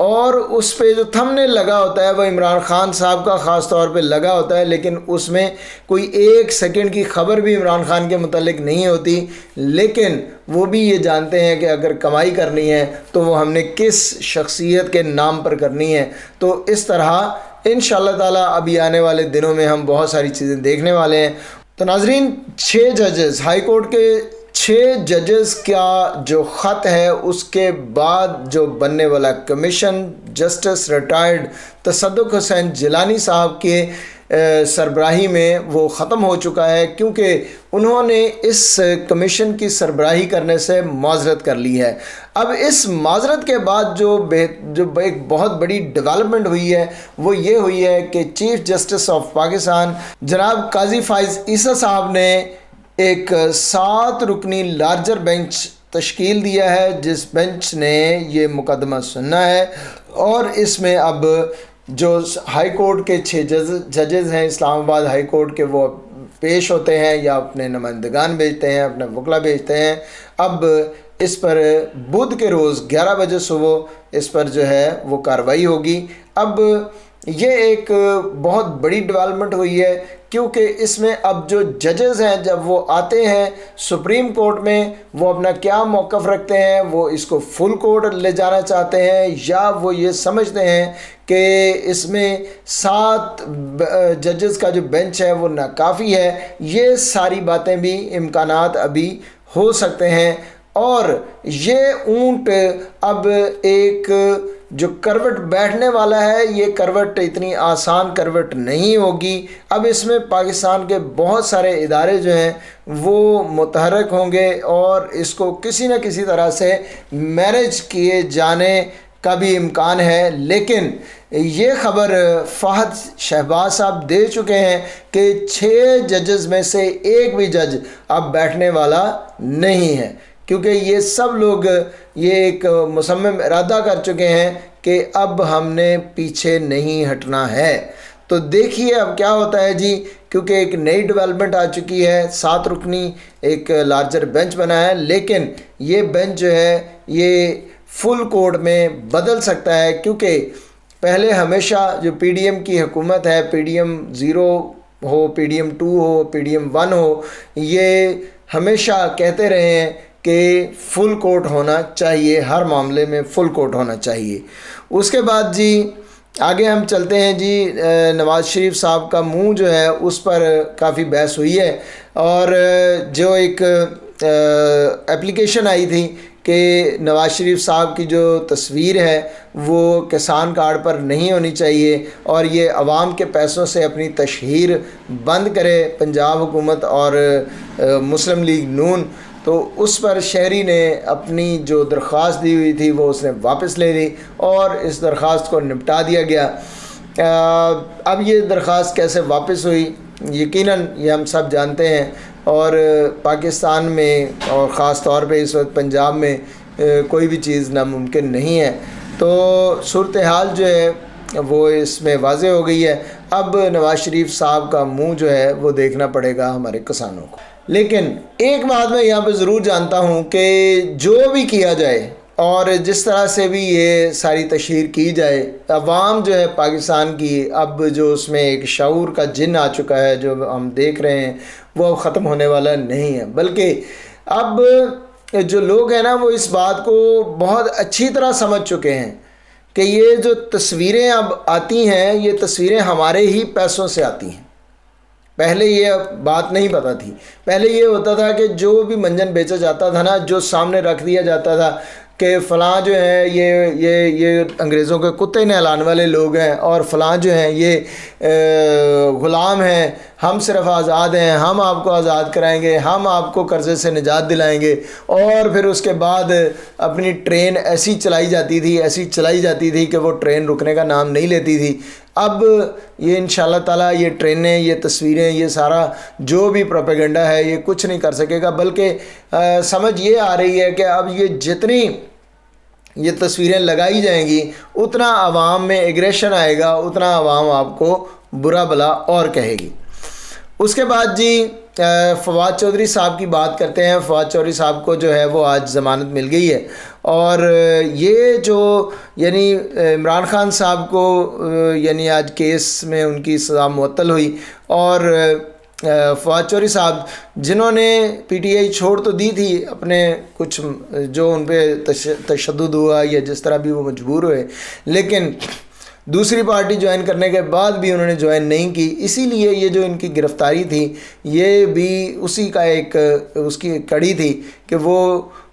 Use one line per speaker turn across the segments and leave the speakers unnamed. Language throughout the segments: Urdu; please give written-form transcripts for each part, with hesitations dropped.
اور اس پہ جو تھمبنیل لگا ہوتا ہے وہ عمران خان صاحب کا خاص طور پہ لگا ہوتا ہے، لیکن اس میں کوئی 1 سیکنڈ کی خبر بھی عمران خان کے متعلق نہیں ہوتی، لیکن وہ بھی یہ جانتے ہیں کہ اگر کمائی کرنی ہے تو وہ ہم نے کس شخصیت کے نام پر کرنی ہے۔ تو اس طرح انشاءاللہ تعالیٰ ابھی آنے والے دنوں میں ہم بہت ساری چیزیں دیکھنے والے ہیں۔ تو ناظرین، 6 ججز، ہائی کورٹ کے 6 ججز کا جو خط ہے اس کے بعد جو بننے والا کمیشن جسٹس ریٹائرڈ تصدق حسین جیلانی صاحب کے سربراہی میں وہ ختم ہو چکا ہے، کیونکہ انہوں نے اس کمیشن کی سربراہی کرنے سے معذرت کر لی ہے۔ اب اس معذرت کے بعد جو ایک بہت بڑی ڈیولپمنٹ ہوئی ہے وہ یہ ہوئی ہے کہ چیف جسٹس آف پاکستان جناب قاضی فائز عیسیٰ صاحب نے ایک 7 رکنی لارجر بینچ تشکیل دیا ہے، جس بینچ نے یہ مقدمہ سننا ہے، اور اس میں اب جو ہائی کورٹ کے 6 ججز ہیں اسلام آباد ہائی کورٹ کے، وہ پیش ہوتے ہیں یا اپنے نمائندگان بھیجتے ہیں، اپنے وکلا بھیجتے ہیں۔ اب اس پر بدھ کے روز 11 بجے صبح اس پر جو ہے وہ کارروائی ہوگی۔ اب یہ ایک بہت بڑی ڈیولپمنٹ ہوئی ہے، کیونکہ اس میں اب جو ججز ہیں جب وہ آتے ہیں سپریم کورٹ میں، وہ اپنا کیا موقف رکھتے ہیں، وہ اس کو فل کورٹ لے جانا چاہتے ہیں یا وہ یہ سمجھتے ہیں کہ اس میں 7 ججز کا جو بینچ ہے وہ ناکافی ہے۔ یہ ساری باتیں بھی امکانات ابھی ہو سکتے ہیں، اور یہ اونٹ اب ایک جو کروٹ بیٹھنے والا ہے، یہ کروٹ اتنی آسان کروٹ نہیں ہوگی۔ اب اس میں پاکستان کے بہت سارے ادارے جو ہیں وہ متحرک ہوں گے اور اس کو کسی نہ کسی طرح سے مینیج کیے جانے کا بھی امکان ہے، لیکن یہ خبر فہد شہباز صاحب دے چکے ہیں کہ 6 ججز میں سے ایک بھی جج اب بیٹھنے والا نہیں ہے، کیونکہ یہ سب لوگ یہ ایک مصمم ارادہ کر چکے ہیں کہ اب ہم نے پیچھے نہیں ہٹنا ہے۔ تو دیکھیے اب کیا ہوتا ہے جی، کیونکہ ایک نئی ڈیولپمنٹ آ چکی ہے، 7 رکنی ایک لارجر بینچ بنا ہے، لیکن یہ بینچ جو ہے یہ فل کورٹ میں بدل سکتا ہے، کیونکہ پہلے ہمیشہ جو پی ڈی ایم کی حکومت ہے، پی ڈی ایم 0 ہو، پی ڈی ایم 2 ہو، پی ڈی ایم 1 ہو، یہ ہمیشہ کہتے رہے ہیں کہ فل کورٹ ہونا چاہیے، ہر معاملے میں فل کورٹ ہونا چاہیے۔ اس کے بعد جی آگے ہم چلتے ہیں جی، نواز شریف صاحب کا منہ جو ہے اس پر کافی بحث ہوئی ہے، اور جو ایک اپلیکیشن آئی تھی کہ نواز شریف صاحب کی جو تصویر ہے وہ کسان کارڈ پر نہیں ہونی چاہیے، اور یہ عوام کے پیسوں سے اپنی تشہیر بند کرے پنجاب حکومت اور مسلم لیگ نون، تو اس پر شہری نے اپنی جو درخواست دی ہوئی تھی وہ اس نے واپس لے لی اور اس درخواست کو نپٹا دیا گیا۔ اب یہ درخواست کیسے واپس ہوئی یقیناً یہ ہم سب جانتے ہیں، اور پاکستان میں اور خاص طور پہ اس وقت پنجاب میں کوئی بھی چیز ناممکن نہیں ہے۔ تو صورتحال جو ہے وہ اس میں واضح ہو گئی ہے۔ اب نواز شریف صاحب کا منہ جو ہے وہ دیکھنا پڑے گا ہمارے کسانوں کو۔ لیکن ایک بات میں یہاں پہ ضرور جانتا ہوں کہ جو بھی کیا جائے اور جس طرح سے بھی یہ ساری تشہیر کی جائے، عوام جو ہے پاکستان کی اب جو اس میں ایک شعور کا جن آ چکا ہے جو ہم دیکھ رہے ہیں وہ اب ختم ہونے والا نہیں ہے، بلکہ اب جو لوگ ہیں نا وہ اس بات کو بہت اچھی طرح سمجھ چکے ہیں کہ یہ جو تصویریں اب آتی ہیں یہ تصویریں ہمارے ہی پیسوں سے آتی ہیں۔ پہلے یہ بات نہیں پتہ تھی، پہلے یہ ہوتا تھا کہ جو بھی منجن بیچا جاتا تھا نا، جو سامنے رکھ دیا جاتا تھا کہ فلاں جو ہیں یہ انگریزوں کے کتے نہلانے والے لوگ ہیں، اور فلاں جو ہیں یہ غلام ہیں، ہم صرف آزاد ہیں، ہم آپ کو آزاد کرائیں گے، ہم آپ کو قرضے سے نجات دلائیں گے، اور پھر اس کے بعد اپنی ٹرین ایسی چلائی جاتی تھی کہ وہ ٹرین رکنے کا نام نہیں لیتی تھی۔ اب یہ انشاءاللہ تعالیٰ یہ ٹرینیں، یہ تصویریں، یہ سارا جو بھی پروپیگنڈا ہے یہ کچھ نہیں کر سکے گا، بلکہ سمجھ یہ آ رہی ہے کہ اب یہ جتنی یہ تصویریں لگائی جائیں گی اتنا عوام میں ایگریشن آئے گا، اتنا عوام آپ کو برا بلا اور کہے گی۔ اس کے بعد جی فواد چودھری صاحب کی بات کرتے ہیں. فواد چودھری صاحب کو جو ہے وہ آج ضمانت مل گئی ہے، اور یہ جو یعنی عمران خان صاحب کو یعنی آج کیس میں ان کی سزا معطل ہوئی، اور فواد چودھری صاحب جنہوں نے پی ٹی آئی چھوڑ تو دی تھی، اپنے کچھ جو ان پہ تشدد ہوا یا جس طرح بھی وہ مجبور ہوئے، لیکن دوسری پارٹی جوائن کرنے کے بعد بھی انہوں نے جوائن نہیں کی. اسی لیے یہ جو ان کی گرفتاری تھی یہ بھی اسی کا اس کی ایک کڑی تھی کہ وہ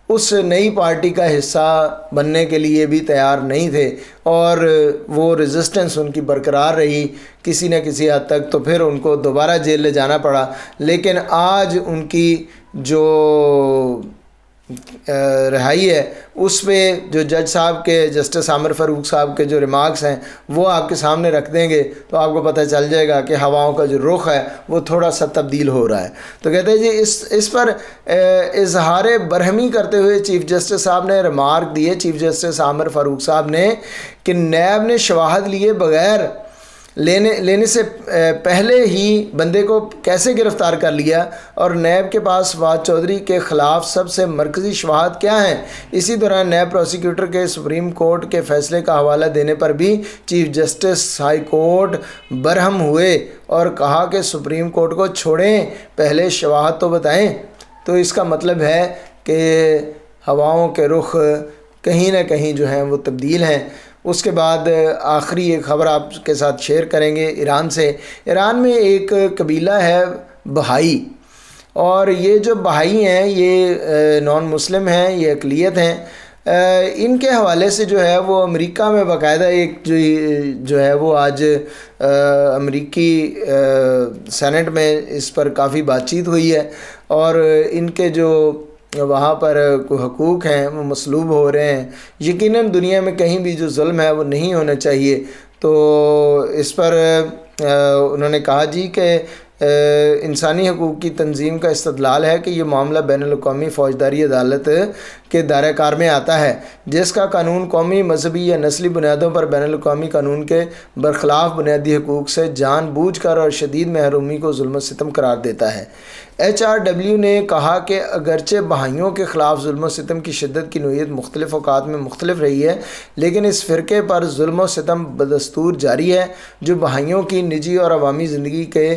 اس نئی پارٹی کا حصہ بننے کے لیے بھی تیار نہیں تھے، اور وہ ریزسٹنس ان کی برقرار رہی کسی نہ کسی حد تک، تو پھر ان کو دوبارہ جیل لے جانا پڑا. لیکن آج ان کی جو رہائی ہے اس پہ جو جج صاحب کے جسٹس عامر فاروق صاحب کے جو ریمارکس ہیں وہ آپ کے سامنے رکھ دیں گے تو آپ کو پتہ چل جائے گا کہ ہواؤں کا جو رخ ہے وہ تھوڑا سا تبدیل ہو رہا ہے. تو کہتے ہیں جی اس پر اظہار برہمی کرتے ہوئے چیف جسٹس صاحب نے ریمارک دیے، چیف جسٹس عامر فاروق صاحب نے، کہ نیب نے شواہد لیے بغیر لینے سے پہلے ہی بندے کو کیسے گرفتار کر لیا، اور نیب کے پاس فواد چودھری کے خلاف سب سے مرکزی شواہد کیا ہیں. اسی دوران نیب پروسیکیوٹر کے سپریم کورٹ کے فیصلے کا حوالہ دینے پر بھی چیف جسٹس ہائی کورٹ برہم ہوئے اور کہا کہ سپریم کورٹ کو چھوڑیں، پہلے شواہد تو بتائیں. تو اس کا مطلب ہے کہ ہواؤں کے رخ کہیں نہ کہیں جو ہیں وہ تبدیل ہیں. اس کے بعد آخری ایک خبر آپ کے ساتھ شیئر کریں گے ایران سے. ایران میں ایک قبیلہ ہے بہائی، اور یہ جو بہائی ہیں یہ نان مسلم ہیں، یہ اقلیت ہیں. ان کے حوالے سے جو ہے وہ امریکہ میں باقاعدہ ایک جو ہے وہ آج امریکی سینٹ میں اس پر کافی بات چیت ہوئی ہے، اور ان کے جو وہاں پر کوئی حقوق ہیں وہ مسلوب ہو رہے ہیں. یقیناً دنیا میں کہیں بھی جو ظلم ہے وہ نہیں ہونا چاہیے. تو اس پر انہوں نے کہا جی کہ انسانی حقوق کی تنظیم کا استدلال ہے کہ یہ معاملہ بین الاقوامی فوجداری عدالت کے دائرہ کار میں آتا ہے، جس کا قانون قومی، مذہبی یا نسلی بنیادوں پر بین الاقوامی قانون کے برخلاف بنیادی حقوق سے جان بوجھ کر اور شدید محرومی کو ظلم و ستم قرار دیتا ہے. HRW نے کہا کہ اگرچہ بہائیوں کے خلاف ظلم و ستم کی شدت کی نوعیت مختلف اوقات میں مختلف رہی ہے، لیکن اس فرقے پر ظلم و ستم بدستور جاری ہے جو بہائیوں کی نجی اور عوامی زندگی کے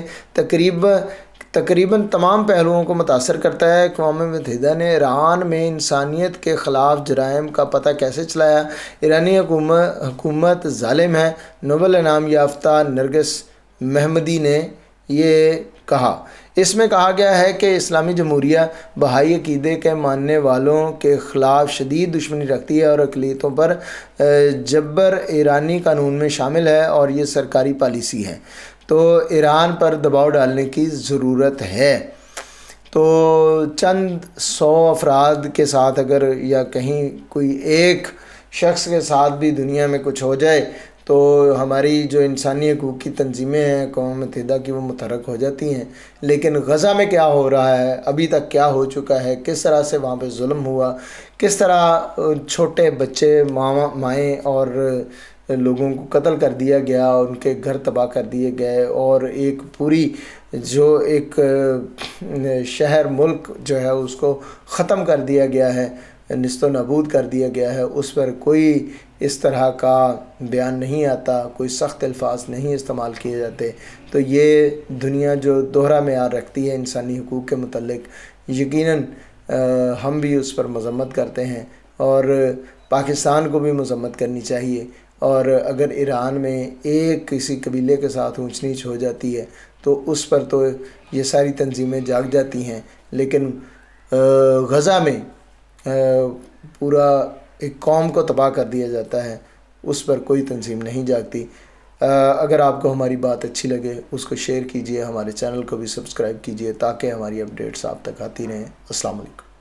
تقریباً تمام پہلوؤں کو متاثر کرتا ہے. اقوام متحدہ نے ایران میں انسانیت کے خلاف جرائم کا پتہ کیسے چلایا؟ ایرانی حکومت ظالم ہے. نوبل انعام یافتہ نرگس محمدی نے یہ کہا. اس میں کہا گیا ہے کہ اسلامی جمہوریہ بہائی عقیدے کے ماننے والوں کے خلاف شدید دشمنی رکھتی ہے اور اقلیتوں پر جبر ایرانی قانون میں شامل ہے اور یہ سرکاری پالیسی ہے. تو ایران پر دباؤ ڈالنے کی ضرورت ہے. تو چند 100 افراد کے ساتھ اگر یا کہیں کوئی ایک شخص کے ساتھ بھی دنیا میں کچھ ہو جائے تو ہماری جو انسانی حقوق کی تنظیمیں ہیں اقوام متحدہ کی وہ متحرک ہو جاتی ہیں. لیکن غزہ میں کیا ہو رہا ہے، ابھی تک کیا ہو چکا ہے، کس طرح سے وہاں پہ ظلم ہوا، کس طرح چھوٹے بچے، مائیں اور لوگوں کو قتل کر دیا گیا، ان کے گھر تباہ کر دیے گئے، اور ایک پوری جو ایک شہر ملک جو ہے اس کو ختم کر دیا گیا ہے، نیست و نابود کر دیا گیا ہے. اس پر کوئی اس طرح کا بیان نہیں آتا، کوئی سخت الفاظ نہیں استعمال کیے جاتے. تو یہ دنیا جو دوہرا معیار رکھتی ہے انسانی حقوق کے متعلق، یقیناً ہم بھی اس پر مذمت کرتے ہیں، اور پاکستان کو بھی مذمت کرنی چاہیے. اور اگر ایران میں ایک کسی قبیلے کے ساتھ اونچ نیچ ہو جاتی ہے تو اس پر تو یہ ساری تنظیمیں جاگ جاتی ہیں، لیکن غزہ میں پورا ایک قوم کو تباہ کر دیا جاتا ہے، اس پر کوئی تنظیم نہیں جاگتی. اگر آپ کو ہماری بات اچھی لگے اس کو شیئر کیجئے، ہمارے چینل کو بھی سبسکرائب کیجئے تاکہ ہماری اپڈیٹس آپ تک آتی رہیں. السلام علیکم.